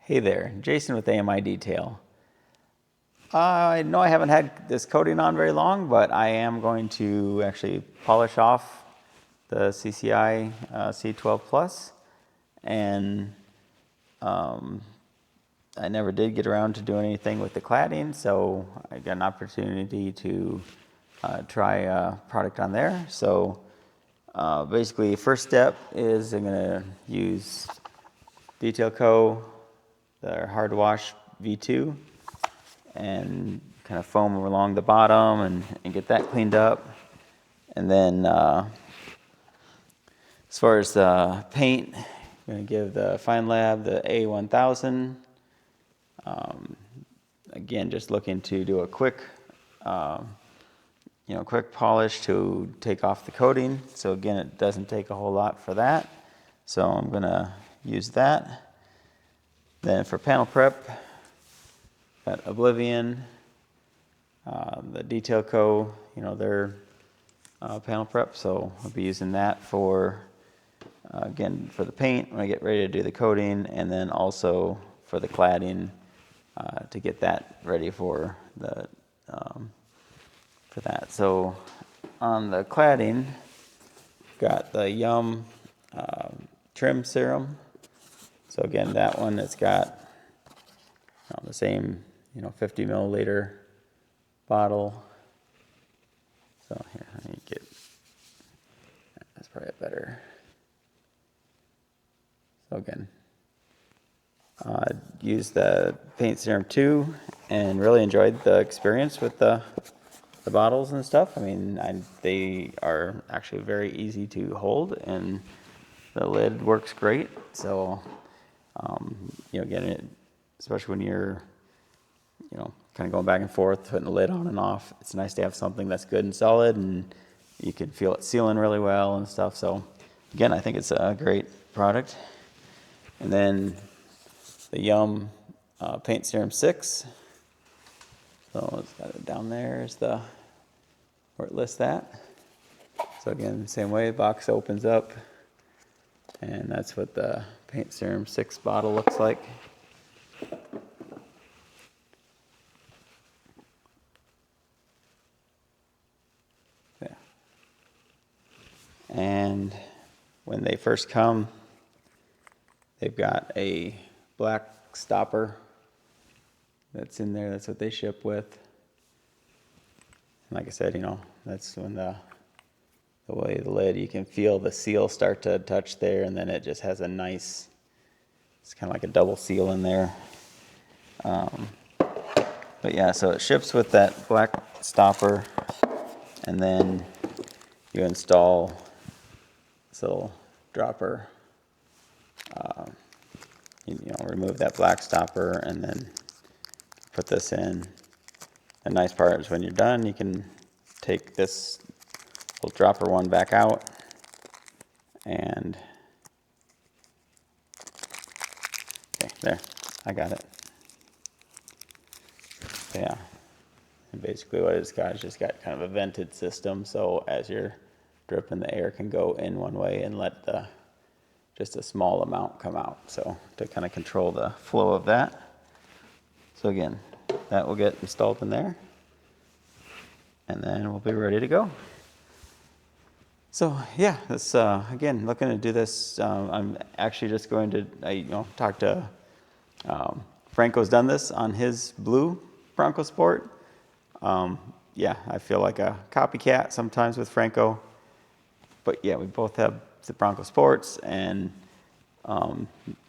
Hey there, Jason with AMI Detail. I know I haven't had this coating on very long, but I am going to actually polish off the CCI C12 Plus, and I never did get around to doing anything with the cladding, so I got an opportunity to try a product on there. So basically, first step is I'm going to use Detail Co. their hard wash V2 and kind of foam along the bottom and get that cleaned up. And then as far as the paint, I'm going to give the Feynlab the A1000. Again, just looking to do a quick quick polish to take off the coating. So again, it doesn't take a whole lot for that. So I'm going to use that. Then for panel prep, got Oblivion, the Detail Co., their panel prep. So I'll be using that for, again, for the paint when I get ready to do the coating, and then also for the cladding to get that ready for the for that. So on the cladding, got the YUM Trim Serum. So again, that one, it's got the same 50 milliliter bottle. So here, let me get, that's probably a better. So again, used the Paint Serum 2 and really enjoyed the experience with the bottles and stuff. I mean, they are actually very easy to hold, and the lid works great. So again, especially when you're, kind of going back and forth, putting the lid on and off, it's nice to have something that's good and solid, and you can feel it sealing really well and stuff. So again, I think it's a great product. And then the YUM Paint Serum VI. So it's got it down there is where it lists that. So again, same way, the box opens up, and that's what the Paint Serum 6 bottle looks like. Yeah. And when they first come, they've got a black stopper that's in there. That's what they ship with. And like I said, that's when the way the lid, you can feel the seal start to touch there, and then it just has a nice, it's kind of like a double seal in there. But yeah, so it ships with that black stopper, and then you install this little dropper. Remove that black stopper and then put this in. The nice part is when you're done, you can take this little dropper one back out, and okay, there, I got it. So yeah, and basically what it's got is just got kind of a vented system, so as you're dripping, the air can go in one way and let just a small amount come out, so to kind of control the flow of that. So again, that will get installed in there, and then we'll be ready to go. So yeah, this again, looking to do this. I'm actually just going to talk to Franco's done this on his blue Bronco Sport. Yeah, I feel like a copycat sometimes with Franco, but yeah, we both have the Bronco Sports, and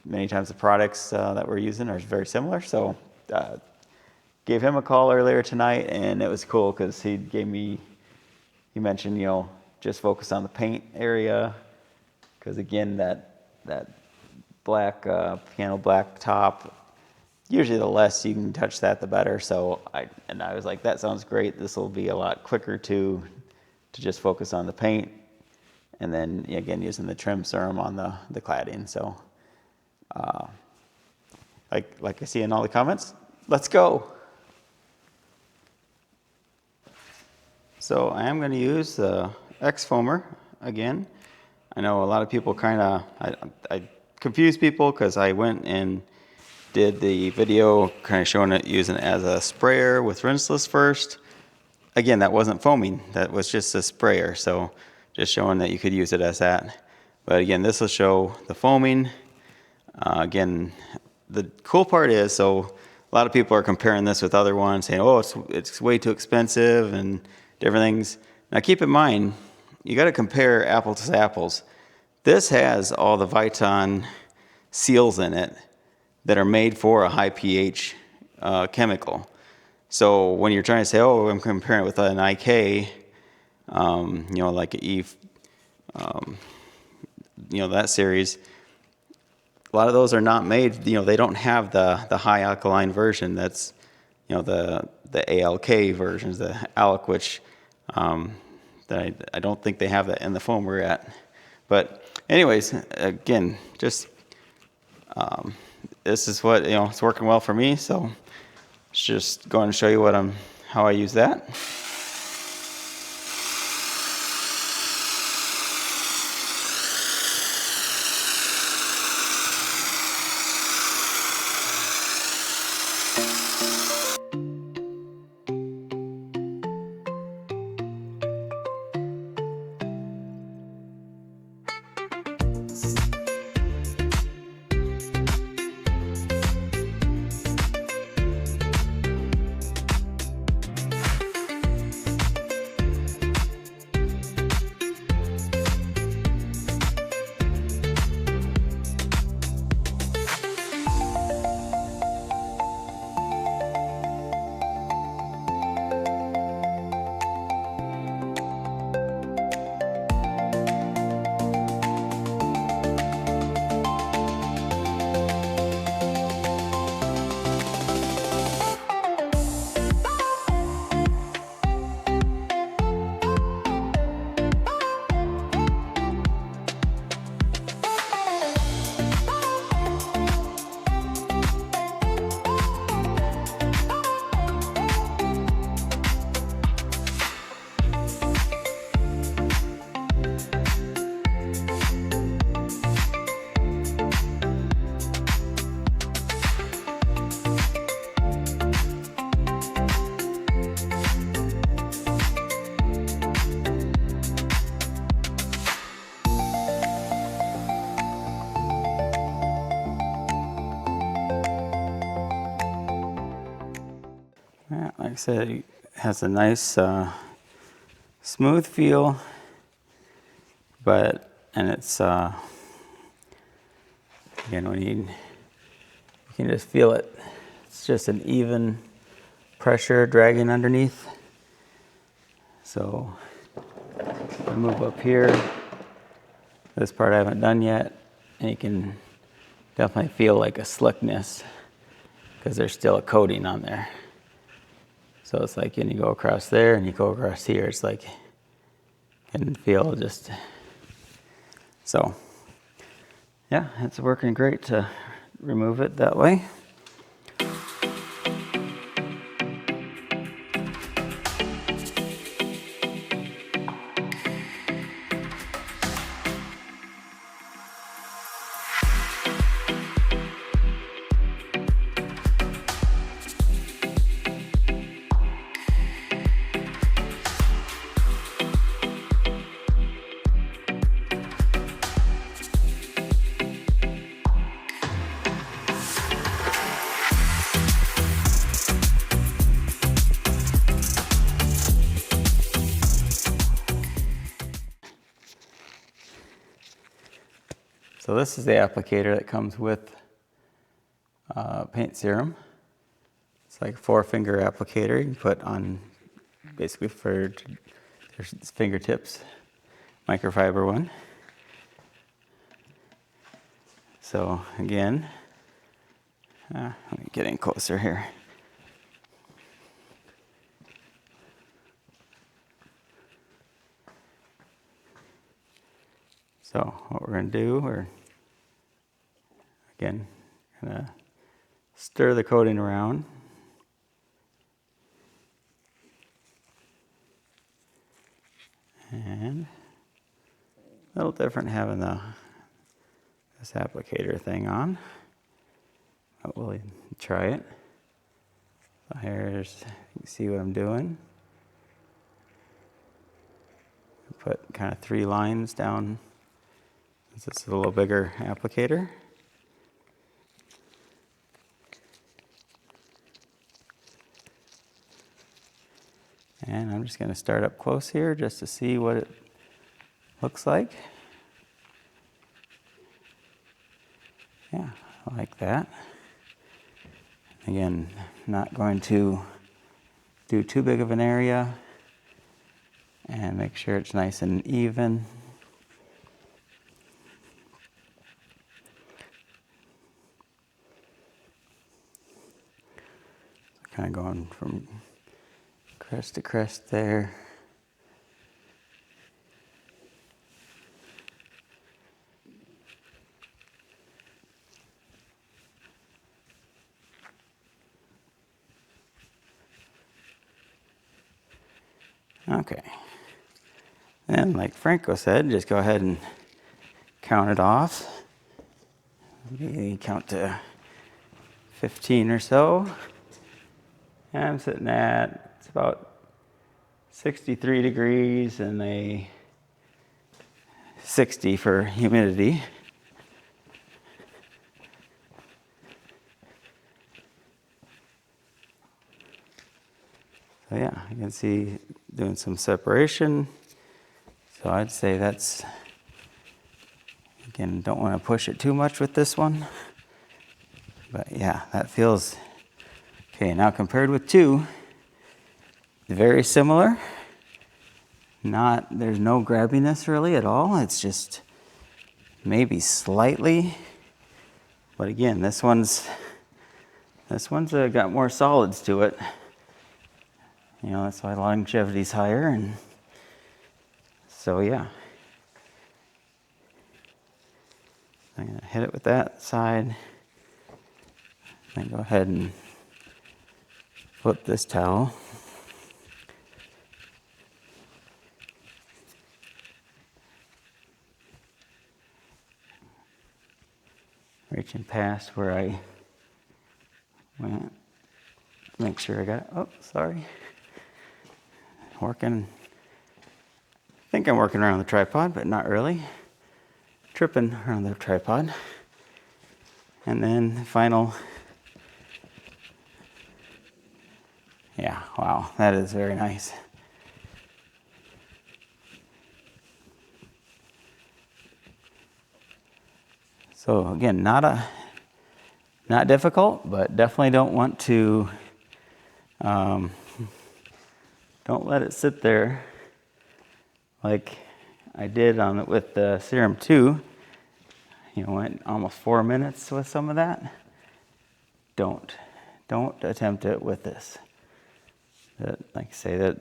many times the products that we're using are very similar. So gave him a call earlier tonight, and it was cool because he mentioned, just focus on the paint area, because again, that black piano black top, usually the less you can touch that, the better. So I was like, that sounds great. This will be a lot quicker to just focus on the paint. And then again, using the trim serum on the cladding. So like I see in all the comments, let's go. So I am going to use the X foamer again. I know a lot of people I confuse people because I went and did the video kind of showing it using it as a sprayer with rinseless first. Again, that wasn't foaming, that was just a sprayer, so just showing that you could use it as that. But again, this will show the foaming. Again, the cool part is, so a lot of people are comparing this with other ones, saying, oh, it's way too expensive and different things. Now keep in mind, you got to compare apples to apples. This has all the Viton seals in it that are made for a high pH chemical. So when you're trying to say, oh, I'm comparing it with an IK, you know, like E, you know, that series, a lot of those are not made, you know, they don't have the high alkaline version. That's, you know, the ALK versions, the ALK, which that I don't think they have that in the foam we're at. But anyways, again, just this is what, you know, it's working well for me, so let's just go and show you how I use that. Like I said, it has a nice smooth feel, and it's again, when you can just feel it. It's just an even pressure dragging underneath. So I move up here. This part I haven't done yet, and you can definitely feel like a slickness because there's still a coating on there. So it's like when you go across there and you go across here, it's like, you can feel just, so yeah, it's working great to remove it that way. So this is the applicator that comes with Paint Serum. It's like a 4-finger applicator you can put on basically for there's fingertips, microfiber one. So again, let me get in closer here. So what we're going to do, we're again going to stir the coating around. And a little different having this applicator thing on. we'll try it. So here's, you can see what I'm doing. Put kind of 3 lines down. This is a little bigger applicator. And I'm just going to start up close here just to see what it looks like. Yeah, I like that. Again, not going to do too big of an area, and make sure it's nice and even. Kind of going from crest to crest there. Okay. And like Franco said, just go ahead and count it off. Maybe count to 15 or so. And I'm sitting at, it's about 63 degrees and a 60 for humidity. So yeah, you can see doing some separation. So I'd say that's, again, don't want to push it too much with this one. But yeah, that feels, okay, now compared with 2, very similar. There's no grabbiness really at all. It's just maybe slightly. But again, this one's got more solids to it. You know, that's why longevity's higher, and so yeah. I'm gonna hit it with that side, and go ahead and flip this towel. Reaching past where I went. Make sure I got it. Oh, sorry. Working. I think I'm working around the tripod, but not really. Tripping around the tripod. And then the final. Yeah, wow, that is very nice. So again, not difficult, but definitely don't want to, don't let it sit there like I did on it with the Serum 2. You know, went almost 4 minutes with some of that. Don't attempt it with this. Like I say, that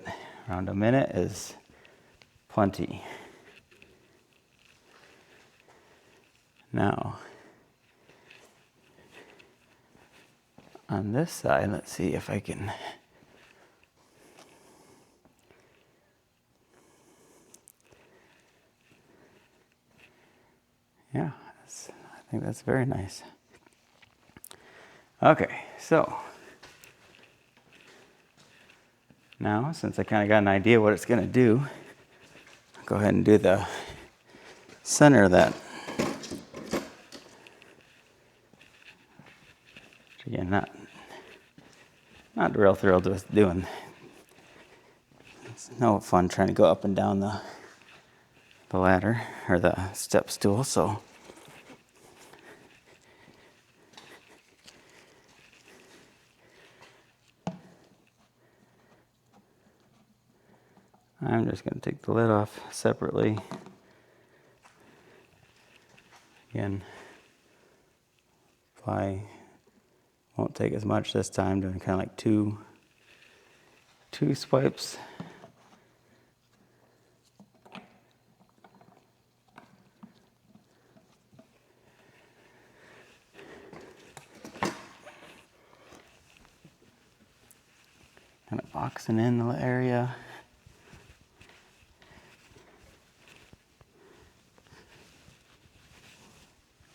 around a minute is plenty. Now, on this side, let's see if I can. Yeah, I think that's very nice. Okay, so now, since I kind of got an idea what it's going to do, I'll go ahead and do the center of that. Which again, not real thrilled with doing. It's no fun trying to go up and down the ladder or the step stool, so I'm just going to take the lid off separately. Again, apply, won't take as much this time, doing kind of like two swipes. Kind of boxing in the area.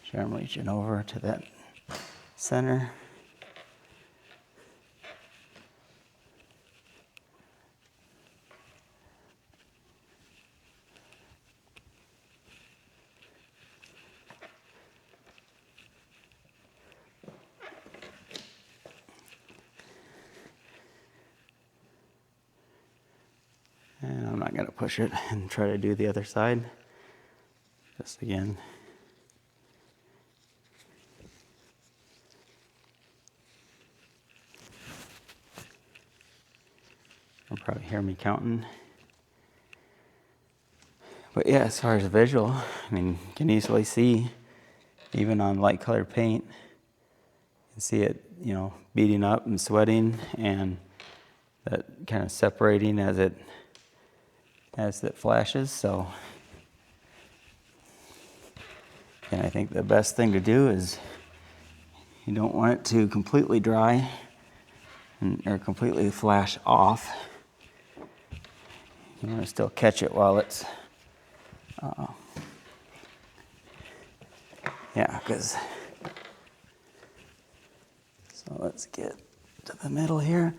Sure, I'm reaching over to that center. And I'm not going to push it and try to do the other side. Just again. You'll probably hear me counting. But yeah, as far as visual, I mean, you can easily see, even on light colored paint, you can see it, you know, beating up and sweating, and that kind of separating as it flashes. So, and I think the best thing to do is you don't want it to completely dry or completely flash off. You want to still catch it while it's, yeah, because, so let's get to the middle here.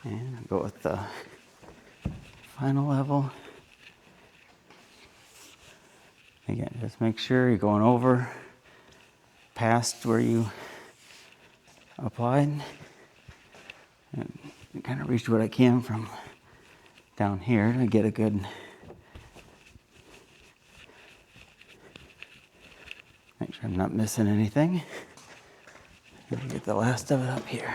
And I'll go with the final level. Again, just make sure you're going over past where you applied. And kind of reach what I can from down here to get a good, make sure I'm not missing anything. And get the last of it up here.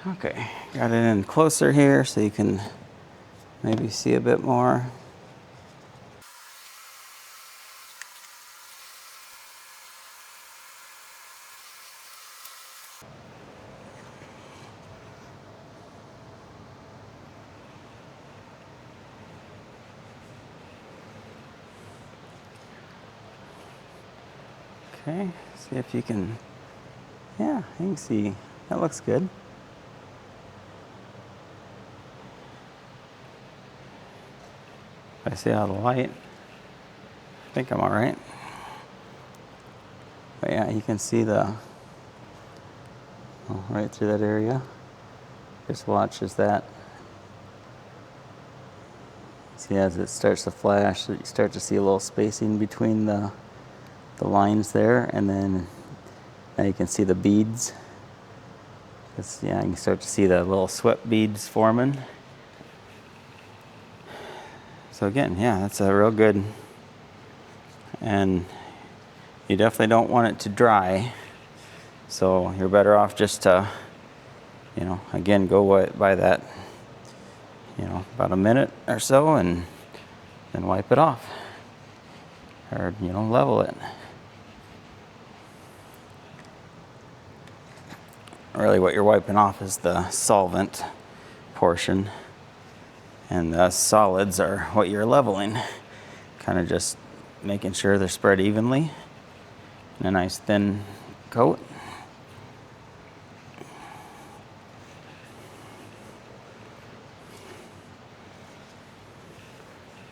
Okay, got it in closer here so you can maybe see a bit more. Okay, see if you can, yeah, you can see, that looks good. I see out of the light. I think I'm all right. But yeah, you can see the, oh, right through that area. Just watch as that, see as it starts to flash, you start to see a little spacing between the lines there, and then now you can see the beads. Yeah, you can start to see the little sweat beads forming. So again, yeah, that's a real good, and you definitely don't want it to dry. So you're better off just to, you know, again, go by that, you know, about a minute or so, and then wipe it off, or, you know, level it. Really what you're wiping off is the solvent portion, and the solids are what you're leveling. Kind of just making sure they're spread evenly in a nice thin coat.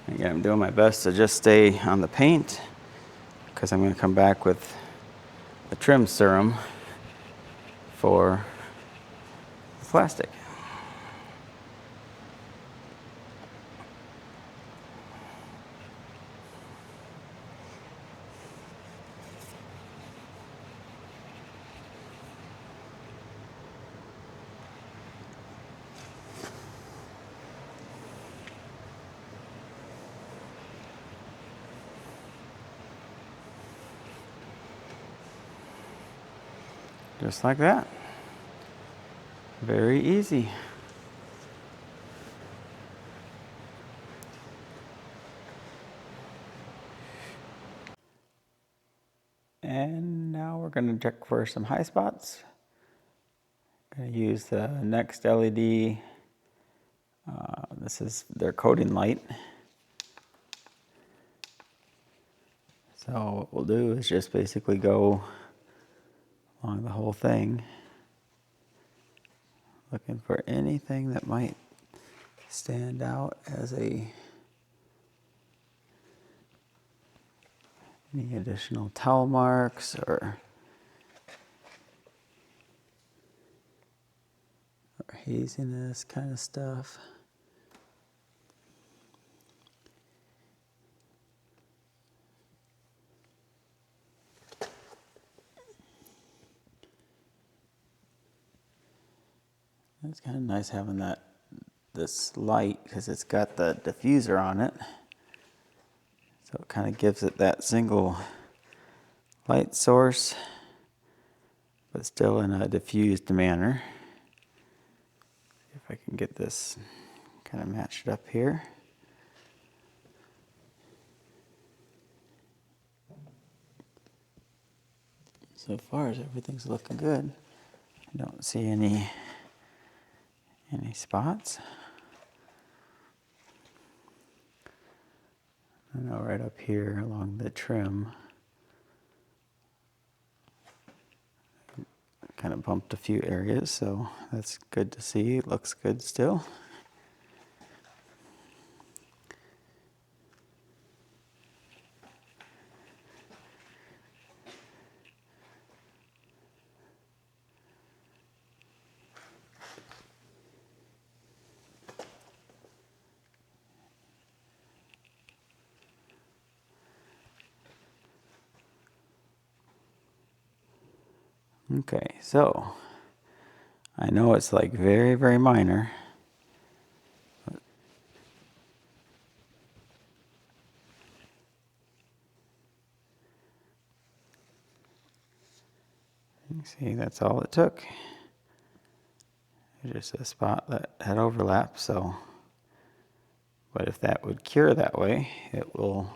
Again, I'm doing my best to just stay on the paint, because I'm going to come back with the trim serum for plastic. Just like that. Very easy. And now we're going to check for some high spots. I'm going to use the NextLED. This is their coating light. So what we'll do is just basically go along the whole thing, looking for anything that might stand out as any additional towel marks or haziness kind of stuff. It's kind of nice having this light because it's got the diffuser on it. So it kind of gives it that single light source, but still in a diffused manner. See if I can get this kind of matched up here. So far as everything's looking good, I don't see any spots. I know right up here along the trim, kind of bumped a few areas, so that's good to see. It looks good still. Okay, so I know it's like very, very minor. You see, that's all it took. Just a spot that had overlap, so, but if that would cure that way, it would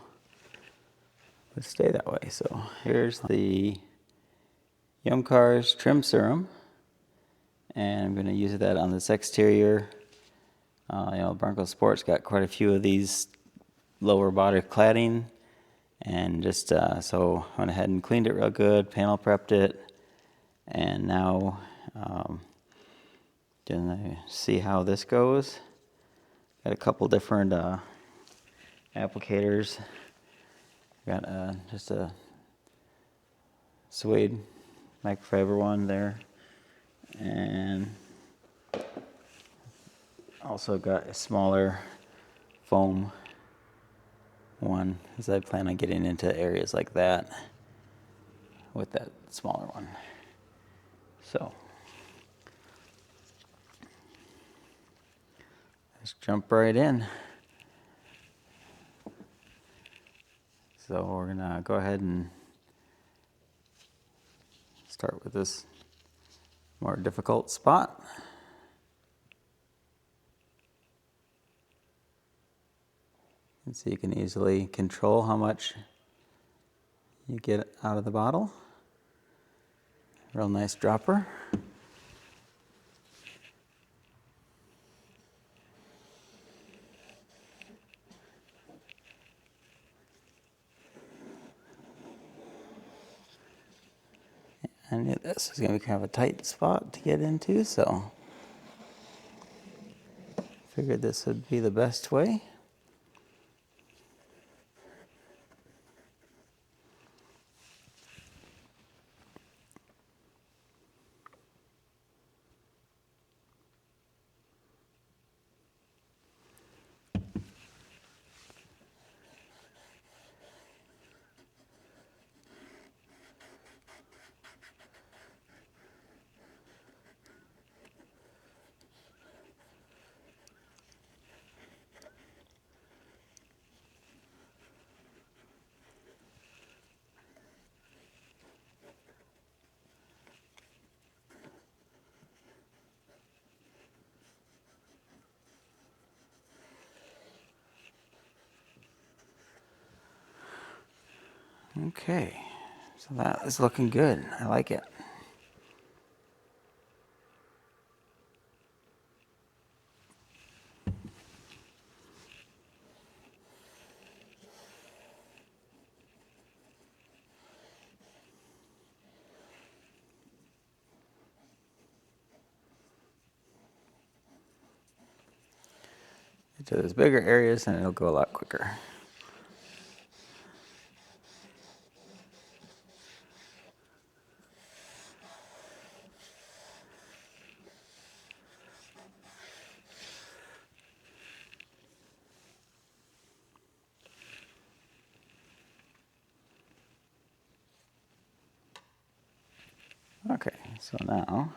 stay that way. So here's the YUM Trim Serum, and I'm going to use that on this exterior. Bronco Sport's got quite a few of these lower body cladding, and just so I went ahead and cleaned it real good, panel prepped it, and now gonna see how this goes. Got a couple different applicators. Got just a suede microfiber one there, and also got a smaller foam one, as I plan on getting into areas like that with that smaller one. So let's jump right in. So we're gonna go ahead and start with this more difficult spot. And so you can easily control how much you get out of the bottle. Real nice dropper. And this is going to be kind of a tight spot to get into, so figured this would be the best way. Okay, so that is looking good. I like it. Get to those bigger areas and it'll go a lot quicker. Okay, so now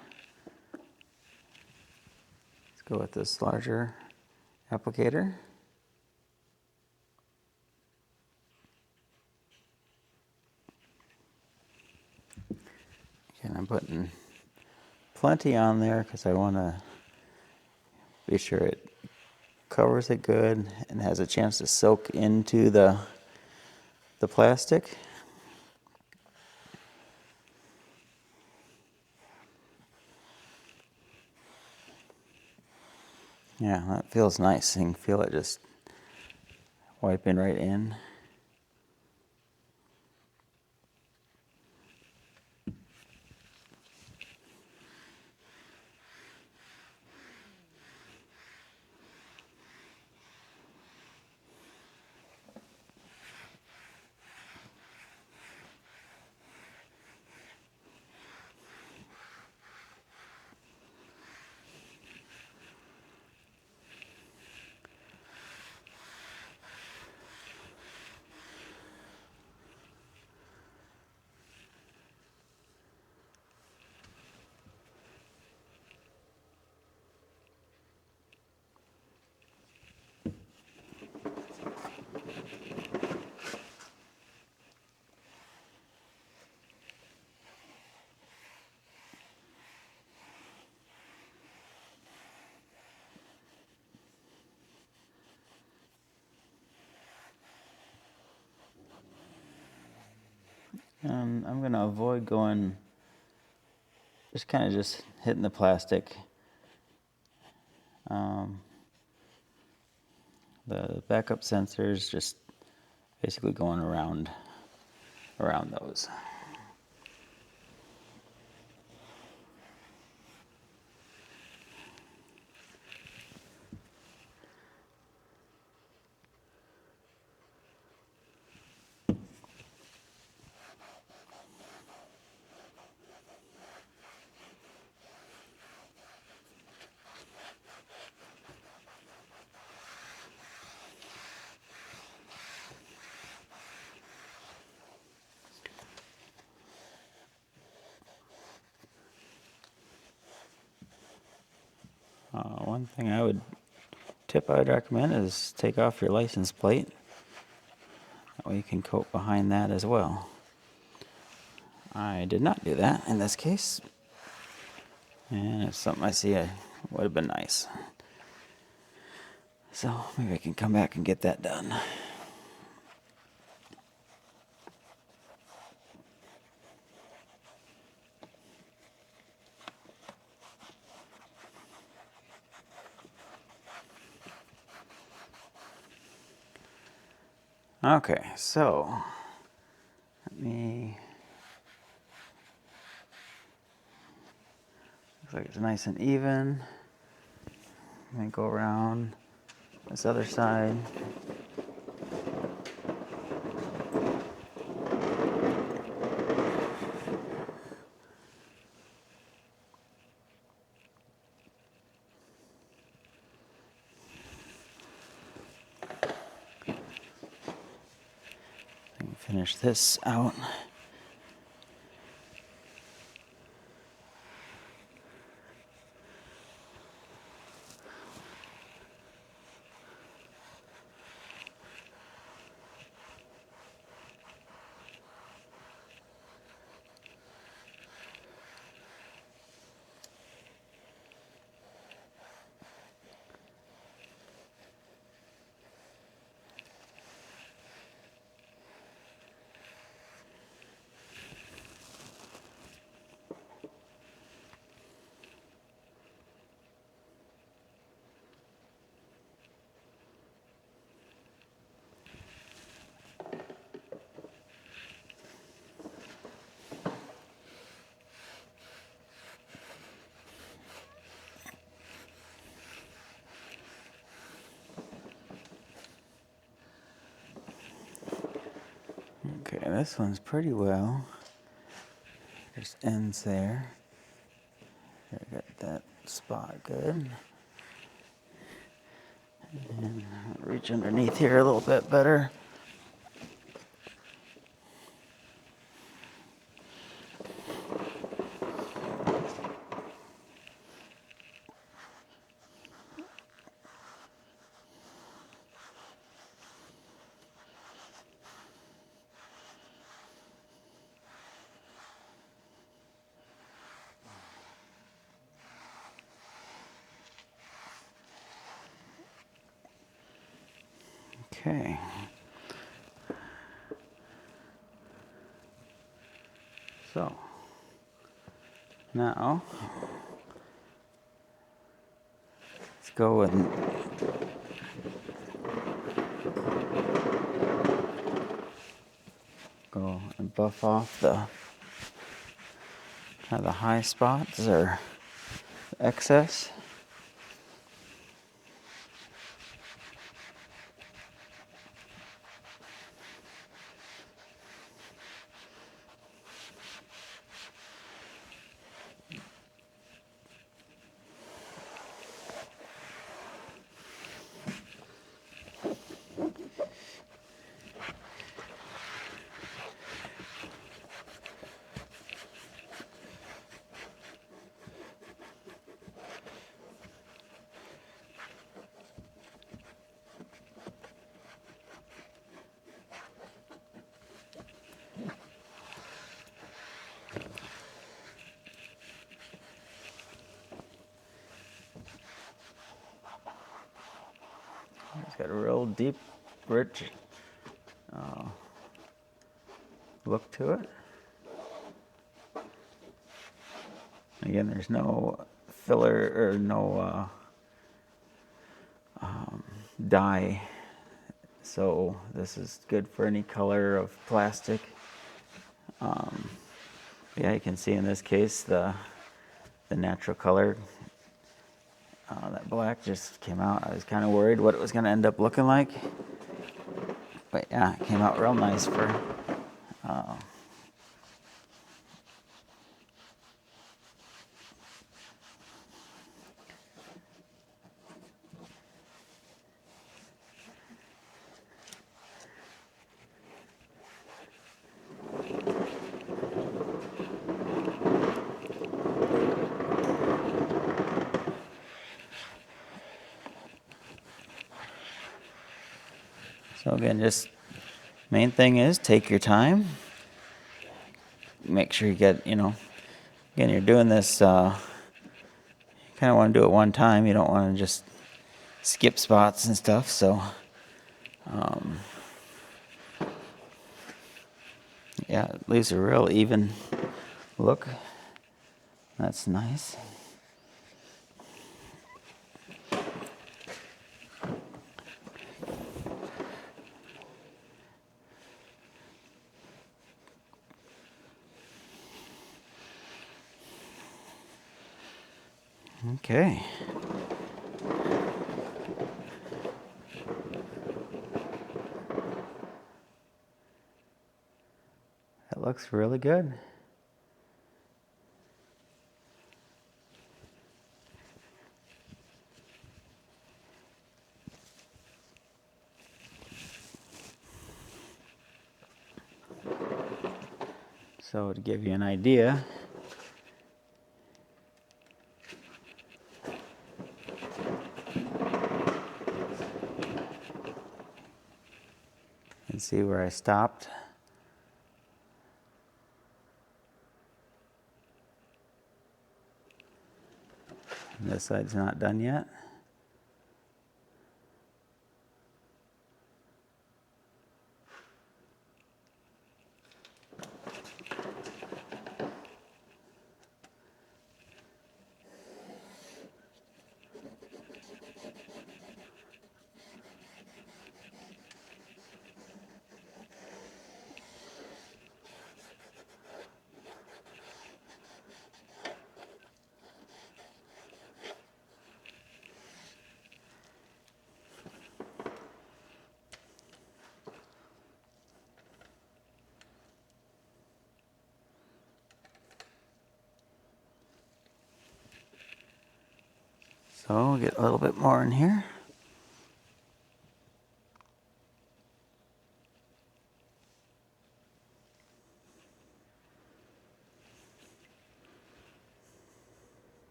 let's go with this larger applicator. And I'm putting plenty on there because I want to be sure it covers it good and has a chance to soak into the plastic. Yeah, that feels nice. You can feel it just wiping right in. And I'm going to avoid going, just kind of just hitting the plastic. The backup sensors, just basically going around those. One thing I would recommend is take off your license plate. That way you can coat behind that as well. I did not do that in this case. And it's something I see would have been nice. So maybe I can come back and get that done. Okay, so let me, looks like it's nice and even. Let me go around this other side. Finish this out. this one's pretty well. Just ends there. There, got that spot good. And reach underneath here a little bit better. Okay. So now let's go and buff off the kind of the high spots or excess. It's got a real deep, rich look to it. Again, there's no filler or no dye, so this is good for any color of plastic. Yeah, you can see in this case the natural color. That black just came out. I was kind of worried what it was going to end up looking like. But yeah, it came out real nice for so again, just main thing is take your time. Make sure you get, again, you're doing this, you kind of want to do it one time. You don't want to just skip spots and stuff. So, yeah, it leaves a real even look. That's nice. Okay. That looks really good. So to give you an idea, you can see where I stopped. And this side's not done yet. So we'll get a little bit more in here.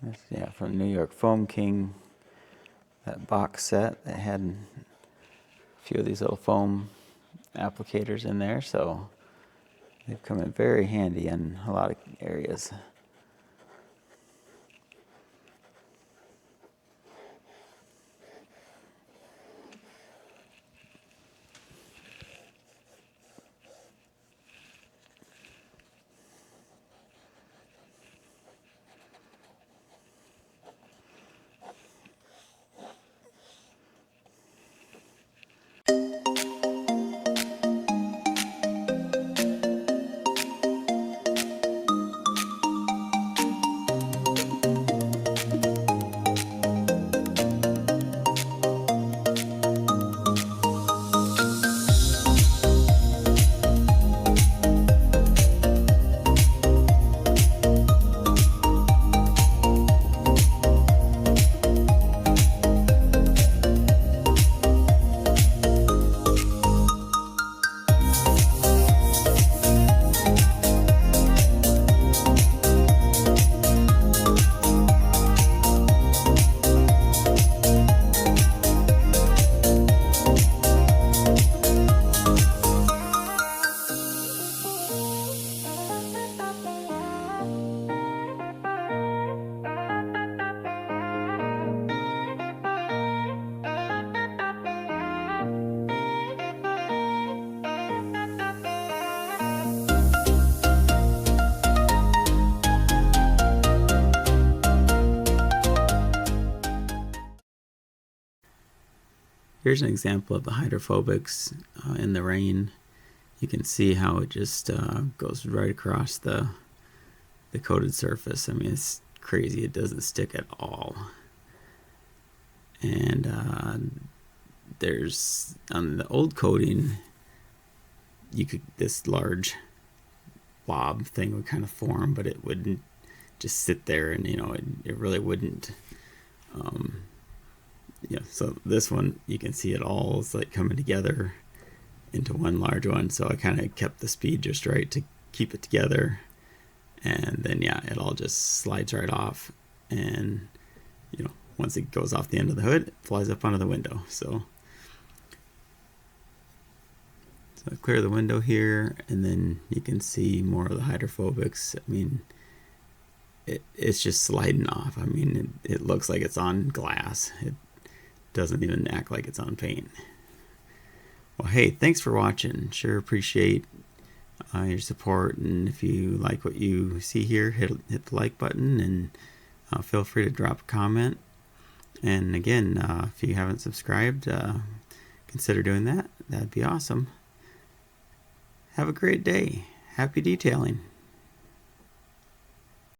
That's, yeah, from New York Foam King, that box set that had a few of these little foam applicators in there, so they've come in very handy in a lot of areas. Here's an example of the hydrophobics in the rain. You can see how it just goes right across the coated surface. I mean, it's crazy. It doesn't stick at all. And there's, on the old coating, you could, this large blob thing would kind of form, but it wouldn't just sit there, and you know, it really wouldn't. Yeah, so this one, you can see it all is like coming together into one large one. So I kind of kept the speed just right to keep it together, and then yeah, it all just slides right off, and you know, once it goes off the end of the hood, it flies up onto the window. So I clear the window here, and then you can see more of the hydrophobics. I mean, it's just sliding off. I mean, it looks like it's on glass. It doesn't even act like it's on paint. Well, hey, thanks for watching. Sure appreciate your support, and if you like what you see here, hit the like button, and feel free to drop a comment. And again, if you haven't subscribed, consider doing that. That'd be awesome. Have a great day. Happy detailing.